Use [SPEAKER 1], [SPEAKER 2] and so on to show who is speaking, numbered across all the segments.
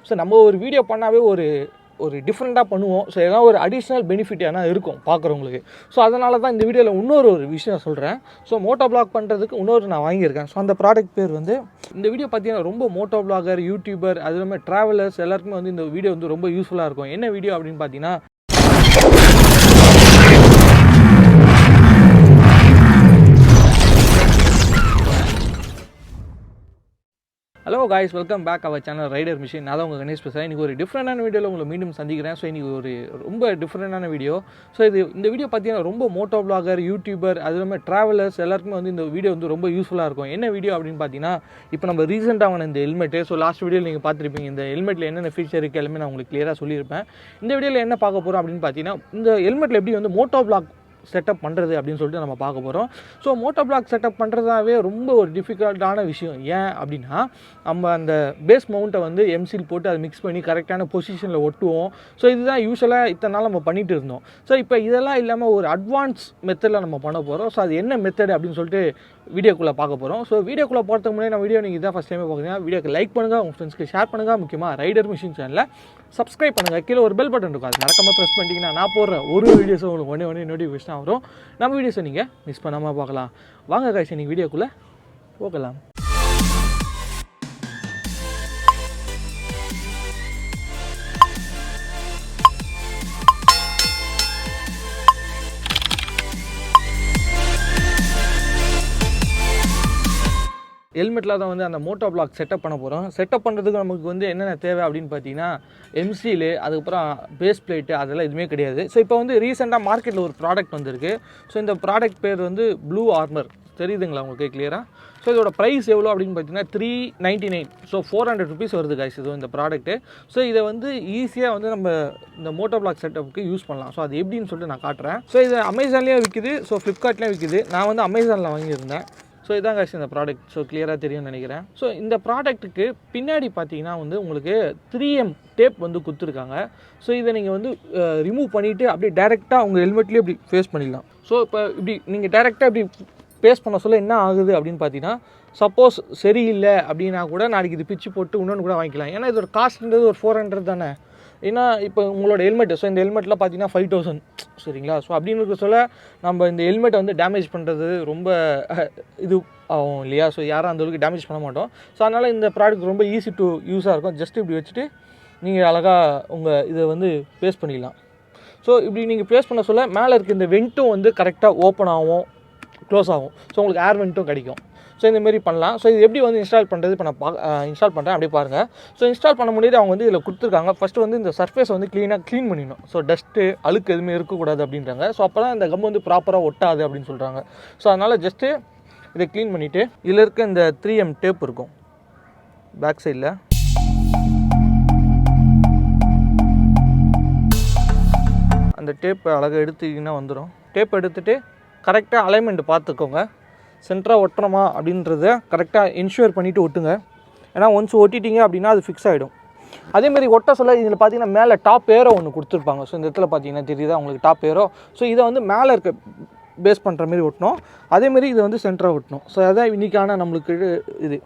[SPEAKER 1] So நம்ம ஒரு video பண்ணாவே ஒரு டிஃப்ரெண்ட்டாக பண்ணுவோம். ஸோ எதாவது ஒரு அடிஷ்னல் பெனிஃபிட் இருக்கும் பார்க்குறவங்களுக்கு. ஸோ அதனால தான் இந்த வீடியோவில் இன்னொரு விஷயம் சொல்கிறேன். ஸோ மோட்டோ வ்ளாக் பண்ணுறதுக்கு இன்னொரு நான் வாங்கியிருக்கேன். ஸோ அந்த ப்ராடக்ட் பேர் வந்து இந்த வீடியோ பார்த்தீங்கன்னா ரொம்ப மோட்டோ வ்ளாகர், யூடியூபர், அது இல்லாமல் ட்ராவலர்ஸ் எல்லாருக்குமே வந்து இந்த வீடியோ வந்து ரொம்ப யூஸ்ஃபுல்லாக இருக்கும். என்ன வீடியோ அப்படின்னு பார்த்தீங்கன்னா, hello guys, welcome back our channel rider machine. நான் தான் உங்கள் கணேஷ் பேசுகிறேன். இன்றைக்கி ஒரு டிஃப்ரெண்டான வீடியோவில் உங்களை மீண்டும் சந்திக்கிறேன். ஸோ இன்றைக்கி ஒரு ரொம்ப டிஃப்ரெண்டான வீடியோ. ஸோ இந்த வீடியோ பார்த்தீங்கன்னா ரொம்ப மோட்டோ வ்ளாகர், யூடியூபர், அது இல்லாமல் ட்ராவலர்ஸ் எல்லாருக்குமே வந்து இந்த வீடியோ வந்து ரொம்ப யூஸ்ஃபுல்லாக இருக்கும். என்ன வீடியோ அப்படின்னு பார்த்தீங்கன்னா, இப்போ நம்ம ரீசெண்டாக வாங்கின இந்த ஹெல்மெட்டு. ஸோ லாஸ்ட் வீடியோவில் நீங்கள் பார்த்துருப்பீங்க இந்த ஹெல்மெட்டில் என்னென்ன ஃபீச்சர் இருக்குது எல்லாமே நான் உங்களுக்கு கிளியராக சொல்லியிருப்பேன். இந்த வீடியோவில் என்ன பார்க்க போகிறோம் அப்படின்னு பார்த்தீங்கன்னா, இந்த ஹெல்மெட்டில் எப்படி வந்து மோட்டோ வ்ளாக் செட்டப் பண்ணுறது அப்படின்னு சொல்லிட்டு நம்ம பார்க்க போகிறோம். ஸோ மோட்டோ வ்ளாக் செட்டப் பண்ணுறதாவே ரொம்ப ஒரு டிஃபிகல்ட்டான விஷயம். ஏன் அப்படின்னா, நம்ம அந்த பேஸ் மவுண்ட்டை வந்து எம்சில் போட்டு அதை மிக்ஸ் பண்ணி கரெக்டான பொசிஷனில் ஒட்டுவோம். ஸோ இதுதான் யூஸ்வலாக இத்தனை நாள் நம்ம பண்ணிகிட்டு இருந்தோம். ஸோ இப்போ இதெல்லாம் இல்லாமல் ஒரு அட்வான்ஸ் மெத்தடில் நம்ம பண்ண போகிறோம். ஸோ அது என்ன மெத்தட் அப்படின்னு சொல்லிட்டு வீடியோக்குள்ளே பார்க்க போகிறோம். ஸோ வீடியோக்குள்ளே போகிறதுக்கு முன்னாடி நம்ம வீடியோ நீங்கள் இதான் ஃபஸ்ட் டைமே பார்க்குறீங்கன்னா வீடியோக்கு லைக் பண்ணுங்கள், உங்கள் ஃப்ரெண்ட்ஸ்க்கு ஷேர் பண்ணுங்கள். முக்கியமாக ரைடர் மிஷின் சேனலில் சப்ஸ்கிரைப் பண்ணுங்கள். கீழே ஒரு பெல் பட்டன் இருக்கும், அது மறக்காமல் ப்ரெஸ் பண்ணிட்டீங்கன்னா நான் போடுற ஒரு வீடியோஸும் உங்களுக்கு ஒன்றே நோட்டிஃபிகேஷன் வரும். நம்ம வீடியோஸை நீங்கள் மிஸ் பண்ணாமல் பார்க்கலாம். வாங்க காய்ச்சி நீங்கள் வீடியோக்குள்ளே போகலாம். ஹெல்மெட்டில் தான் வந்து அந்த மோட்டோ வ்ளாக் செட்டப் பண்ண போகிறோம். செட்டப் பண்ணுறதுக்கு நமக்கு வந்து என்னென்ன தேவை அப்படின்னு பார்த்தீங்கன்னா, எம்சிலு, அதுக்கப்புறம் பேஸ் பிளேட்டு, அதெல்லாம் எதுவுமே கிடையாது. ஸோ இப்போ வந்து ரீசெண்டாக மார்க்கெட்டில் ஒரு ப்ராடக்ட் வந்திருக்கு. ஸோ இந்த ப்ராடக்ட் பேர் வந்து Bluarmor. தெரியுதுங்களா உங்களுக்கு கிளியராக? ஸோ இதோட ப்ரைஸ் எவ்வளோ அப்படின்னு பார்த்தீங்கன்னா $399. ஸோ $400 வருது காய்ஸ் இது இந்த ப்ராடக்ட்டு. ஸோ இதை வந்து ஈஸியாக வந்து நம்ம இந்த மோட்டோ வ்ளாக் செட்டப்புக்கு யூஸ் பண்ணலாம். ஸோ அது எப்படின்னு சொல்லிட்டு நான் காட்டுறேன். ஸோ இது அமேசான்லேயும் விற்கிது, ஸோ ஃப்ளிப்கார்ட்லேயும் விற்கிது. நான் வந்து அமேசானில் வாங்கியிருந்தேன். ஸோ இதான் காய்ச்சி இந்த ப்ராடக்ட். ஸோ கிளியராக தெரியும்னு நினைக்கிறேன். ஸோ இந்த ப்ராடக்ட்டுக்கு பின்னாடி பார்த்தீங்கன்னா வந்து உங்களுக்கு 3M டேப் வந்து கொடுத்துருக்காங்க. ஸோ இதை நீங்கள் வந்து ரிமூவ் பண்ணிவிட்டு அப்படியே டேரெக்டாக உங்கள் ஹெல்மெட்லேயே இப்படி பேஸ்ட் பண்ணிடலாம். ஸோ இப்போ இப்படி நீங்கள் டேரெக்டாக இப்படி பேஸ்ட் பண்ண சொல்ல என்ன ஆகுது அப்படின்னு பார்த்தீங்கன்னா, சப்போஸ் சரியில்லை அப்படின்னா கூட நாளைக்கு இது பிச்சு போட்டு இன்னொன்று கூட வாங்கிக்கலாம். ஏன்னா இதோட காஸ்ட்ன்றது ஒரு 400 தானே. ஏன்னா இப்போ உங்களோட ஹெல்மெட்டு, ஸோ இந்த ஹெல்மெட்டில் பார்த்தீங்கன்னா 5000 சரிங்களா. ஸோ அப்படின்னு இருக்க சொல்ல நம்ம இந்த ஹெல்மெட்டை வந்து டேமேஜ் பண்ணுறது ரொம்ப இது ஆகும் இல்லையா. ஸோ யாரும் அந்தளவுக்கு டேமேஜ் பண்ண மாட்டோம். ஸோ அதனால் இந்த ப்ராடக்ட் ரொம்ப ஈஸி டு யூஸாக இருக்கும். ஜஸ்ட் இப்படி வச்சுட்டு நீங்கள் அழகாக உங்கள் இதை வந்து பேஸ்ட் பண்ணிடலாம். ஸோ இப்படி நீங்கள் பேஸ்ட் பண்ண சொல்ல மேலே இருக்க இந்த வெண்ட்டும் வந்து கரெக்டாக ஓப்பன் ஆகும், க்ளோஸ் ஆகும். ஸோ உங்களுக்கு ஏர் வெண்ட்டும் கிடைக்கும். ஸோ இந்தமாரி பண்ணலாம். ஸோ இது எப்படி வந்து இன்ஸ்டால் பண்ணுறது இப்போ நான் இன்ஸ்டால் பண்ணுறேன், அப்படியே பாருங்கள். ஸோ இன்ஸ்டால் பண்ண முடியாது அவங்க வந்து இதில் கொடுத்துருக்காங்க. ஃபஸ்ட்டு வந்து இந்த சர்ஃபேஸை வந்து க்ளீன் பண்ணிடணும். ஸோ டஸ்ட்டு அழுக்கு எதுவுமே இருக்கக்கூடாது அப்படின்றாங்க. ஸோ அப்போ தான் இந்த கம் வந்து ப்ராப்பராக ஒட்டாது அப்படின்னு சொல்கிறாங்க. ஸோ அதனால் ஜஸ்ட்டு இதை க்ளீன் பண்ணிவிட்டு இதில் இருக்க இந்த 3M டேப் இருக்கும் பேக் சைடில். அந்த டேப்பை அழகாக எடுத்துக்கிங்கன்னா வந்துடும். டேப் எடுத்துகிட்டு கரெக்டாக அலைன்மெண்ட் பார்த்துக்கோங்க. சென்டராக ஒட்டுறோமா அப்படின்றத கரெக்டாக இன்ஷூர் பண்ணிவிட்டு ஒட்டுங்க. ஏன்னா ஒன்ஸ் ஒட்டிட்டிங்க அப்படின்னா அது ஃபிக்ஸ் ஆகிடும். அதேமாதிரி ஒட்ட சொல்ல இதில் பார்த்தீங்கன்னா மேலே டாப் ஏரோ ஒன்று கொடுத்துருப்பாங்க. ஸோ இந்த இடத்துல பார்த்தீங்கன்னா தெரியுதா உங்களுக்கு டாப் ஏரோ. ஸோ இதை வந்து மேலே இருக்க பேஸ் பண்ணுற மாரி ஒட்டணும். அதேமாரி இதை வந்து சென்டராக ஒட்டணும். ஸோ அதான் இன்றைக்கான நம்மளுக்கு இது.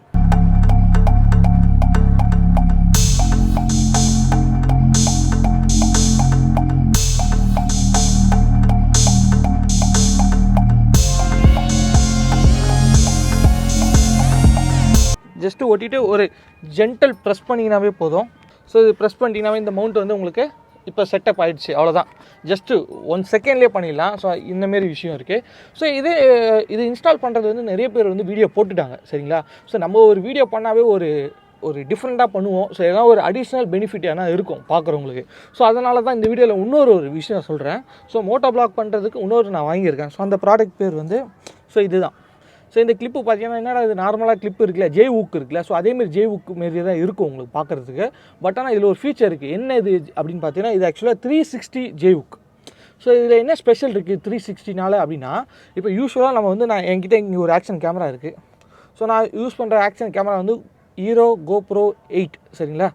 [SPEAKER 1] ஜஸ்ட்டு ஒட்டிட்டு ஒரு ஜென்டல் ப்ரெஸ் பண்ணிங்கனாவே போதும். ஸோ இது ப்ரெஸ் பண்ணிட்டீங்கன்னாவே இந்த மவுண்ட் வந்து உங்களுக்கு இப்போ செட்டப் ஆகிடுச்சு. அவ்வளோதான், ஜஸ்ட்டு 1 செகண்ட்லேயே பண்ணிடலாம். ஸோ இந்தமாரி விஷயம் இருக்குது. ஸோ இது இன்ஸ்டால் பண்ணுறது வந்து நிறைய பேர் வந்து வீடியோ போட்டுட்டாங்க சரிங்களா. ஸோ நம்ம ஒரு வீடியோ பண்ணாவே ஒரு டிஃப்ரெண்ட்டாக பண்ணுவோம். ஸோ எதாவது ஒரு அடிஷ்னல் பெனிஃபிட் இருக்கும் பார்க்குறவங்களுக்கு. ஸோ அதனால தான் இந்த வீடியோவில் இன்னொரு விஷயம் சொல்கிறேன். ஸோ மோட்டோ வ்ளாக் பண்ணுறதுக்கு இன்னொரு நான் வாங்கியிருக்கேன். ஸோ அந்த ப்ராடக்ட் பேர் வந்து இதுதான். ஸோ இந்த கிளிப்பு பார்த்தீங்கன்னா என்னடா இது நார்மலாக கிளிப் இருக்குல்ல, ஜே ஊக்கு இருக்குல்ல. ஸோ அதேமாரி ஜே ஊக்கு மாரி தான் இருக்கும் உங்களுக்கு பார்க்குறதுக்கு. பட் ஆனால் இதில் ஒரு ஃபீச்சர் இருக்குது. என்ன இது அப்படின்னு பார்த்தீங்கன்னா, இது ஆக்சுவலாக 360 ஜே ஊக். ஸோ இதில் என்ன ஸ்பெஷல் இருக்குது 360னால அப்படின்னா, இப்போ யூஸ்வலாக நம்ம வந்து என்கிட்ட இங்கே ஒரு ஆக்ஷன் கேமரா இருக்குது. ஸோ நான் யூஸ் பண்ணுற ஆக்ஷன் கேமரா வந்து ஹீரோ GoPro 8 சரிங்களா.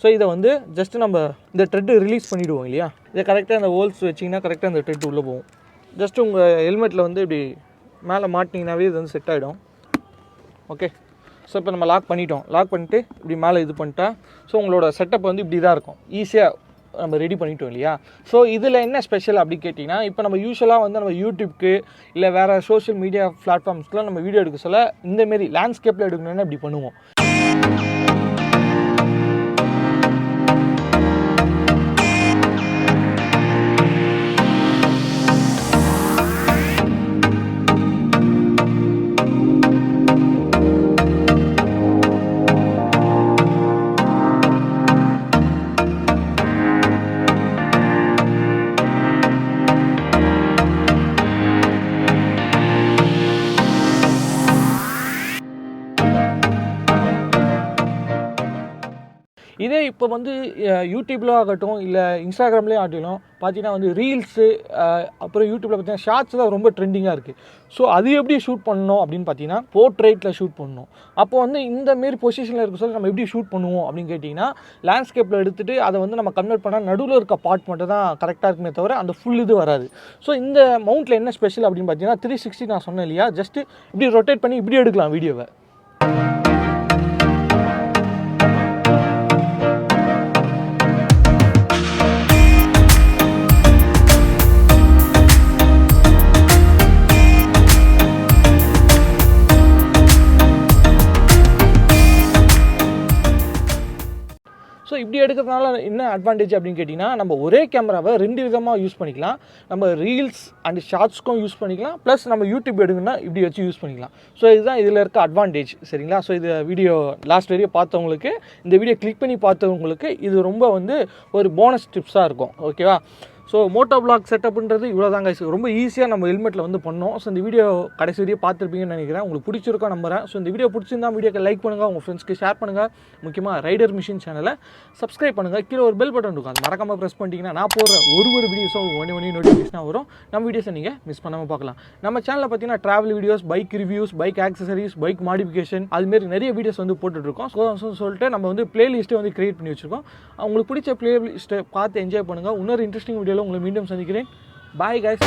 [SPEAKER 1] ஸோ இதை வந்து ஜஸ்ட்டு நம்ம இந்த த்ரெட்டு ரிலீஸ் பண்ணிவிடுவோம் இல்லையா. இதை கரெக்டாக இந்த ஹோல்ஸ் வச்சிங்கன்னா கரெக்டாக இந்த த்ரெட் உள்ளே போகும். ஜஸ்ட்டு உங்கள் ஹெல்மெட்டில் வந்து இப்படி மேலே மாட்டினீங்கன்னாவே இது வந்து செட் ஆகிடும். ஓகே. ஸோ இப்போ நம்ம லாக் பண்ணிவிட்டு இப்படி மேலே இது பண்ணிட்டா ஸோ உங்களோட செட்டப் வந்து இப்படி தான் இருக்கும். ஈஸியாக நம்ம ரெடி பண்ணிட்டோம் இல்லையா. ஸோ இதில் என்ன ஸ்பெஷல் அப்படி கேட்டிங்கன்னா, இப்போ நம்ம யூஸ்வலாக வந்து நம்ம யூடியூப்க்கு இல்லை வேறு சோஷியல் மீடியா பிளாட்ஃபார்ம்ஸ்க்குலாம் நம்ம வீடியோ எடுக்க சொல்ல இந்தமாரி லேண்ட்ஸ்கேப்பில் எடுக்கணும்னு இப்படி பண்ணுவோம். இதே இப்போ வந்து யூடியூப்பில் ஆகட்டும் இல்லை இன்ஸ்டாகிராம்லேயே ஆகட்டும் பார்த்தீங்கன்னா வந்து ரீல்ஸு அப்புறம் யூடியூப்பில் பார்த்தீங்கன்னா ஷார்ட்ஸ் தான் ரொம்ப ட்ரெண்டிங்காக இருக்குது. ஸோ அது எப்படி ஷூட் பண்ணணும் அப்படின்னு பார்த்தீங்கன்னா போர்ட்ரேட்டில் ஷூட் பண்ணணும். அப்போ வந்து இந்தமாரி பொசிஷனில் இருக்க சொல்லி நம்ம எப்படி ஷூட் பண்ணுவோம் அப்படின்னு கேட்டிங்கன்னா, லேண்ட்ஸ்கேப்பில் எடுத்துகிட்டு அதை வந்து நம்ம கன்வெர்ட் பண்ணால் நடுவில் இருக்க பார்ட் மட்டும் தான் கரெக்டாக இருக்குமே தவிர அந்த ஃபுல் இது வராது. ஸோ இந்த மவுண்ட்டில் என்ன ஸ்பெஷல் அப்படின்னு பார்த்தீங்கன்னா 360 நான் சொன்னேன் இல்லையா, ஜஸ்ட்டு இப்படி ரொட்டேட் பண்ணி இப்படி எடுக்கலாம் வீடியோவை. ஸோ இப்படி எடுக்கிறதுனால என்ன அட்வான்டேஜ் அப்படின்னு கேட்டிங்கன்னா, நம்ம ஒரே கேமராவை 2 விதமாக யூஸ் பண்ணிக்கலாம். நம்ம ரீல்ஸ் அண்ட் ஷார்ட்ஸ்க்கும் யூஸ் பண்ணிக்கலாம், ப்ளஸ் நம்ம யூடியூப் எடுக்கணும்னா இப்படி வச்சு யூஸ் பண்ணிக்கலாம். ஸோ இதுதான் இதில் இருக்க அட்வான்டேஜ். சரிங்களா. ஸோ இது வீடியோ லாஸ்ட் வரையும் பார்த்தவங்களுக்கு, இந்த வீடியோ கிளிக் பண்ணி பார்த்தவங்களுக்கு இது ரொம்ப வந்து ஒரு போனஸ் டிப்ஸாக இருக்கும். ஓகேவா. ஸோ மோட்டோவ்ளாக் செட்டப்ன்றது இவ்வளோ தாங்க. ரொம்ப ஈஸியாக நம்ம ஹெல்மெட்டில் வந்து பண்ணோம். ஸோ இந்த வீடியோ கடைசி வரையும் பார்த்துருப்பீங்கன்னு நினைக்கிறேன். உங்களுக்கு பிடிச்சிருக்கோம் நம்புறேன். ஸோ இந்த வீடியோ பிடிச்சிருந்தா வீடியோக்கு லைக் பண்ணுங்கள், உங்கள் ஃப்ரெண்ட்ஸ்க்கு ஷேர் பண்ணுங்கள். முக்கியமாக ரைடர் மிஷின் சேனலை சப்ஸ்கிரைப் பண்ணுங்கள். கீழே ஒரு பெல் பட்டன் இருக்கும், அது மறக்காமல் ப்ரெஸ் பண்ணிட்டீங்கன்னா நான் போடுற ஒரு வீடியோஸும் ஒன்று நோட்டிஃபிகேஷனாக வரும். நம்ம வீடியோஸை நீங்கள் மிஸ் பண்ணாமல் பார்க்கலாம். நம்ம சேனலில் பார்த்தீங்கன்னா travel videos, bike reviews, bike accessories, bike modification அதுமாரி நிறைய வீடியோஸ் வந்து போட்டுட்ருக்கோம். ஸோ சொல்லிட்டு நம்ம வந்து பிளேலிஸ்ட்டை வந்து கிரியேட் பண்ணி வச்சுருக்கோம். உங்களுக்கு பிடிச்ச பிளேலிஸ்ட்டை பார்த்து என்ஜாய் பண்ணுங்கள். இன்னொரு இன்ட்ரெஸ்டிங் வீடியோவில் உங்களை மீண்டும் சந்திக்கிறேன். Bye guys.